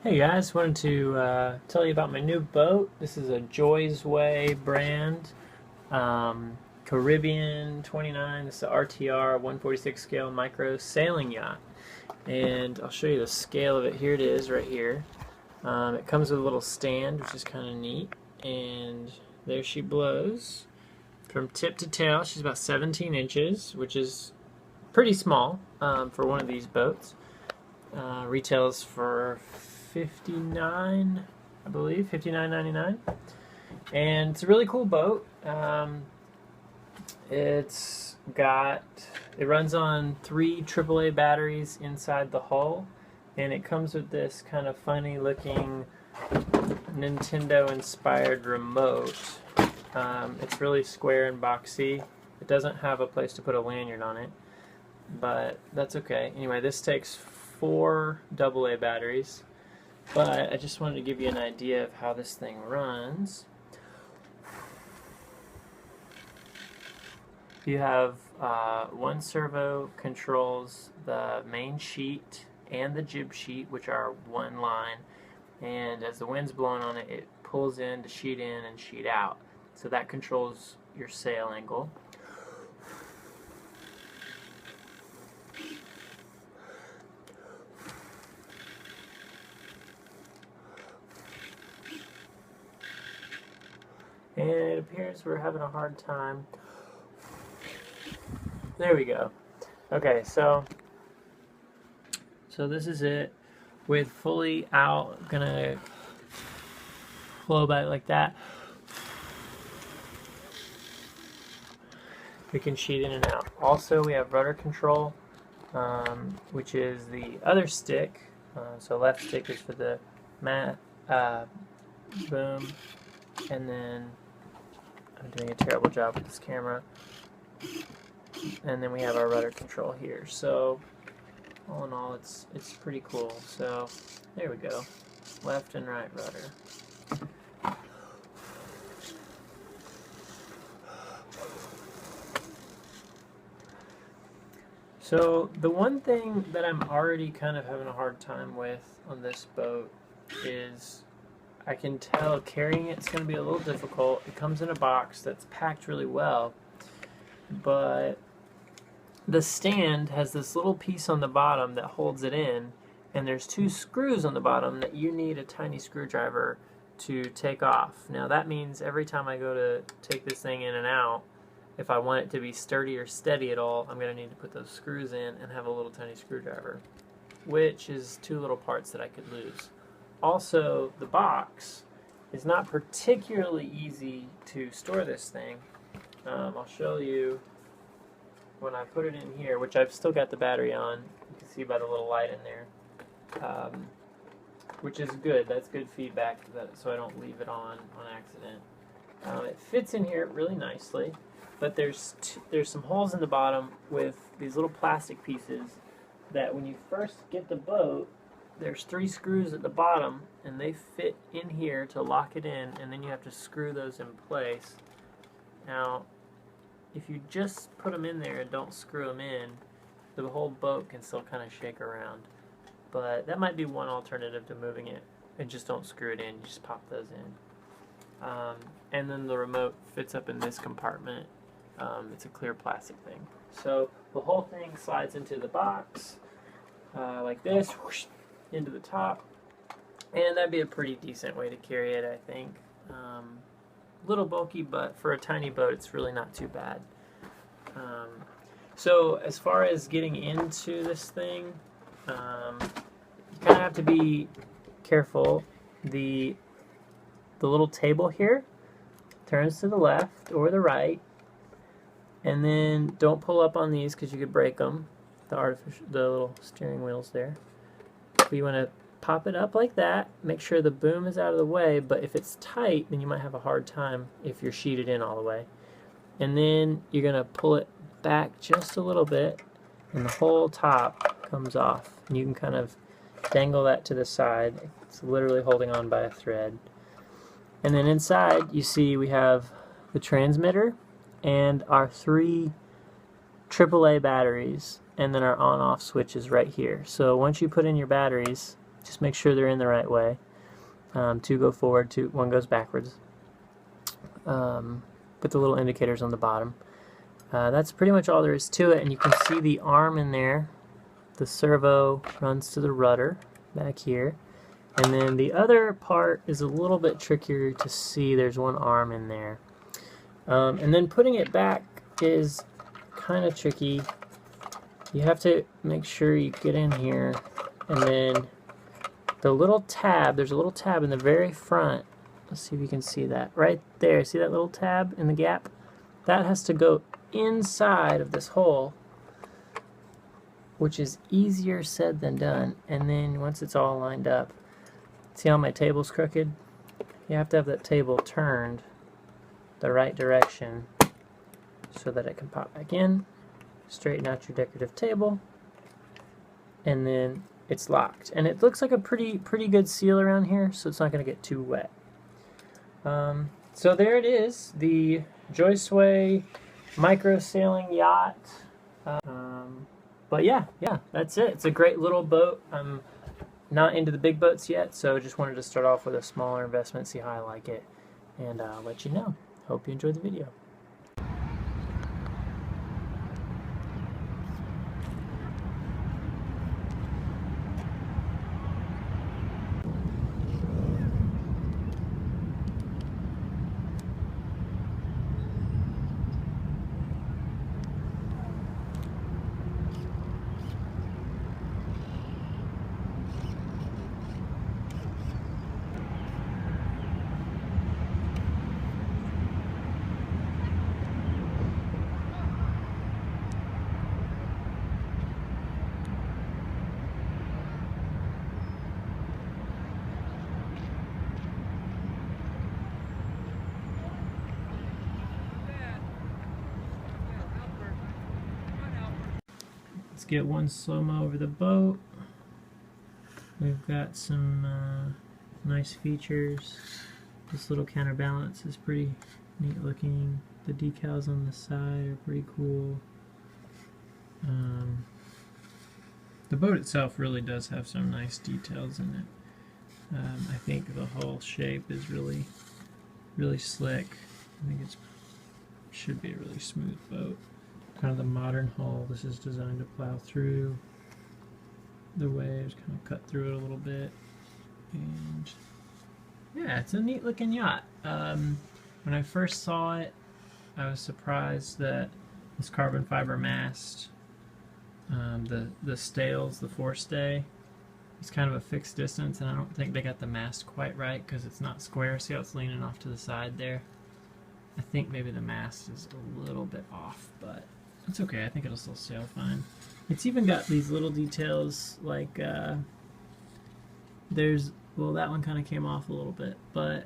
Hey guys, wanted to tell you about my new boat. This is a Joysway brand, Caribbean 29. This is a RTR 146 scale micro sailing yacht. And I'll show you the scale of it. Here it is right here. It comes with a little stand, which is kind of neat. And there she blows. From tip to tail, she's about 17 inches, which is pretty small for one of these boats. Retails for $59, I believe, $59.99, and it's a really cool boat. It runs on 3 AAA batteries inside the hull, and it comes with this kind of funny looking Nintendo inspired remote. It's really square and boxy. It doesn't have a place to put a lanyard on it, but that's okay. Anyway, this takes 4 AA batteries, but I just wanted to give you an idea of how this thing runs. You have one servo controls the main sheet and the jib sheet, which are one line, and as the wind's blowing on it, it pulls in to sheet in and sheet out. So that controls your sail angle. And it appears we're having a hard time. There we go. Okay, so this is it. With fully out, gonna flow back like that. We can sheet in and out. Also, we have rudder control, which is the other stick. So left stick is for the boom, and then I'm doing a terrible job with this camera. And then we have our rudder control here. So all in all, it's pretty cool. So there we go, left and right rudder. So the one thing that I'm already kind of having a hard time with on this boat is I can tell carrying it's going to be a little difficult. It comes in a box that's packed really well, but the stand has this little piece on the bottom that holds it in, and there's 2 screws on the bottom that you need a tiny screwdriver to take off. Now that means every time I go to take this thing in and out, if I want it to be sturdy or steady at all, I'm going to need to put those screws in and have a little tiny screwdriver, which is 2 little parts that I could lose. Also, the box is not particularly easy to store this thing. I'll show you when I put it in here, which I've still got the battery on. You can see by the little light in there, which is good. That's good feedback, so I don't leave it on accident. It fits in here really nicely, but there's some holes in the bottom with these little plastic pieces that when you first get the boat, there's 3 screws at the bottom, and they fit in here to lock it in, and then you have to screw those in place. Now, if you just put them in there and don't screw them in, the whole boat can still kind of shake around. But that might be one alternative to moving it, and just don't screw it in, you just pop those in. And then the remote fits up in this compartment. It's a clear plastic thing. So the whole thing slides into the box like this, whoosh, into the top, and that'd be a pretty decent way to carry it, I think. Little bulky, but for a tiny boat it's really not too bad. So as far as getting into this thing, you kind of have to be careful. The little table here turns to the left or the right, and then don't pull up on these because you could break them, the little steering wheels there. But you want to pop it up like that, make sure the boom is out of the way, but if it's tight, then you might have a hard time if you're sheeted in all the way. And then you're going to pull it back just a little bit, and the whole top comes off. And you can kind of dangle that to the side. It's literally holding on by a thread. And then inside, you see we have the transmitter and our 3 AAA batteries, and then our on-off switch is right here. So once you put in your batteries, Just make sure they're in the right way. 2 go forward, 1 goes backwards. Put the little indicators on the bottom. That's pretty much all there is to it, and you can see the arm in there. The servo runs to the rudder back here. And then the other part is a little bit trickier to see. There's one arm in there. And then putting it back is kind of tricky. You have to make sure you get in here, and then the little tab, there's a little tab in the very front. Let's see if you can see that. Right there, see that little tab in the gap? That has to go inside of this hole, which is easier said than done. And then once it's all lined up, see how my table's crooked? You have to have that table turned the right direction so that it can pop back in. Straighten out your decorative table, and then it's locked. And it looks like a pretty good seal around here, so it's not going to get too wet. So there it is, the Joysway micro sailing yacht. But yeah, that's it. It's a great little boat. I'm not into the big boats yet, so just wanted to start off with a smaller investment, see how I like it, and I'll let you know. Hope you enjoyed the video. Let's get one slow-mo over the boat. We've got some nice features. This little counterbalance is pretty neat looking. The decals on the side are pretty cool. The boat itself really does have some nice details in it. I think the hull shape is really slick. I think it should be a really smooth boat. Kind of the modern hull. This is designed to plow through. The waves kind of cut through it a little bit, and yeah, it's a neat looking yacht. When I first saw it, I was surprised that this carbon fiber mast, the stales, the forestay, is kind of a fixed distance, and I don't think they got the mast quite right because it's not square. See how it's leaning off to the side there? I think maybe the mast is a little bit off, but it's okay. I think it'll still sail fine. It's even got these little details like there's, well, that one kind of came off a little bit, but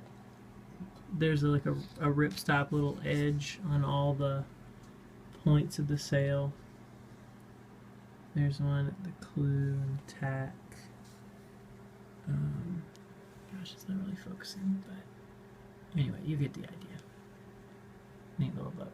there's like a ripstop little edge on all the points of the sail. There's one at the clue and tack. Gosh, it's not really focusing, but anyway, you get the idea. Neat little boat.